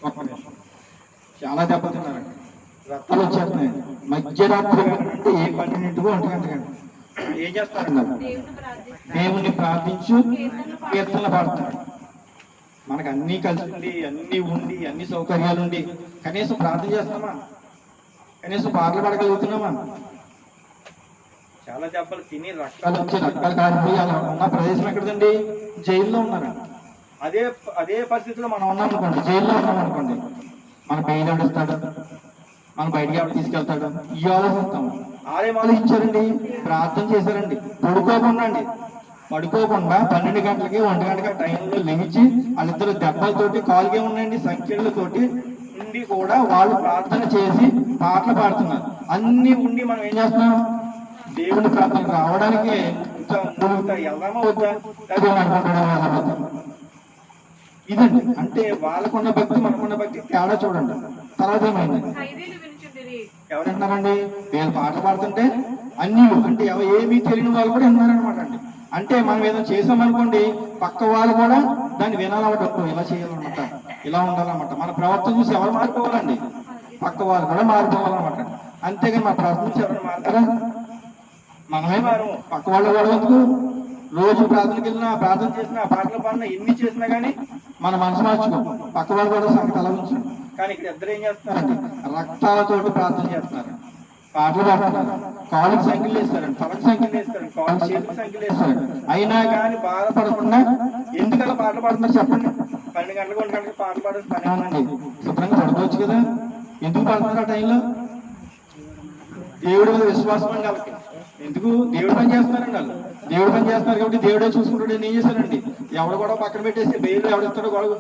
ఒక్క నిమిషం. చాలా దెబ్బతిన్నారండి, రక్తాలు వచ్చేస్తున్నాయి. మధ్యరాత్రి అంటే ఏ 12 ఒంటి గంటకండి ఏం చేస్తారండి? దేవుణ్ణి ప్రార్థించు కీర్తనలు పాడుతున్నాడు. మనకు అన్నీ కలిసి ఉండి, అన్నీ ఉండి, అన్ని సౌకర్యాలు ఉండి కనీసం ప్రార్థన చేస్తున్నామా? కనీసం పాటలు పాడగలుగుతున్నామా? చాలా దెబ్బలు తిని రక్తాలు వచ్చి రక్తాలు కారిపోయి అలా ఉన్న ప్రదేశం ఎక్కడదండి? జైల్లో ఉన్నారండి. అదే అదే పరిస్థితిలో మనం ఉన్నాం అనుకోండి, జైల్లో ఉన్నాం అనుకోండి, మన బెయిల్ ఆడిస్తాడు, మన బయటికి ఎవరు తీసుకెళ్తాడు, ఈ ఆలోచిస్తాము. ఆలోచించారండి, ప్రార్థన చేశారండి, పడుకోకుండా 12 గంటలకి 1 గంటకి టైంలో లేచి వాళ్ళిద్దరు దెబ్బలతోటి కాలుగే ఉన్నాయండి, సంఖ్యలతోటి ఉండి కూడా వాళ్ళు ప్రార్థన చేసి పాటలు పాడుతున్నారు. అన్ని ఉండి మనం ఏం చేస్తున్నాం? దేవుని ప్రార్థన రావడానికి వెళ్దామా వద్దా? ఇదండి. అంటే వాళ్ళకున్న భక్తి మనకున్న భక్తి తేడా చూడండి. తర్వాత ఏమైంది? ఎవరంటున్నారండి? వీళ్ళు పాటలు పాడుతుంటే అన్ని అంటే ఏమీ తెలియని వాళ్ళు కూడా విన్నారనమాట అండి. అంటే మనం ఏదో చేసామనుకోండి, పక్క వాళ్ళు కూడా దాన్ని వినాలన్నమాట, ఇలా చేయాలన్నమాట, ఇలా ఉండాలన్నమాట. మన ప్రవర్తన చూసి ఎవరు మారిపోవాలండి? పక్క వాళ్ళు కూడా మారిపోవాలన్నమాట. అంతేగాని మన ప్రవర్తన చూసి ఎవరు మారుతారా? మనమే మారు, పక్క వాళ్ళు కూడా ఎందుకు? రోజు ప్రార్థనకి వెళ్ళినా, ప్రార్థన చేసినా, పాటలు పాడినా, ఎన్ని చేసినా కానీ మన మనసు మార్చుకో, పక్క వాళ్ళు కూడా సంగతి అలా ఉంచు. కానీ ఇక్కడ ఇద్దరు ఏం చేస్తున్నారండి? రక్తాలతోటి ప్రార్థన చేస్తున్నారు, పాటలు పాడుతున్నారు, కాళ్ళకి సంఖ్యలు వేస్తారండి, తలకు సంఖ్యలు వేస్తారండి, కాళ్ళ చేతికి సంఖ్యలు వేస్తారండి. అయినా కానీ బాధపడకుండా ఎందుకలా పాటలు పాడుతున్నారు చెప్పండి? 12 గంటలకు 1 గంటలకు పాటలు పాడే పని ఏమనండి? శుభ్రంగా పడుకోవచ్చు కదా. ఎందుకు పాడుతున్నారు ఆ టైంలో? దేవుడి మీద విశ్వాసం అండి వాళ్ళకి. ఎందుకు? దేవుడు పని చేస్తున్నారండి వాళ్ళు. దేవుడు పని చేస్తున్నారు కాబట్టి దేవుడే చూసుకుంటాడు. ఏం చేశారండి? ఎవడు కూడా పక్కన పెట్టేసి బెయిల్ ఎవడిస్తాడో గొడవ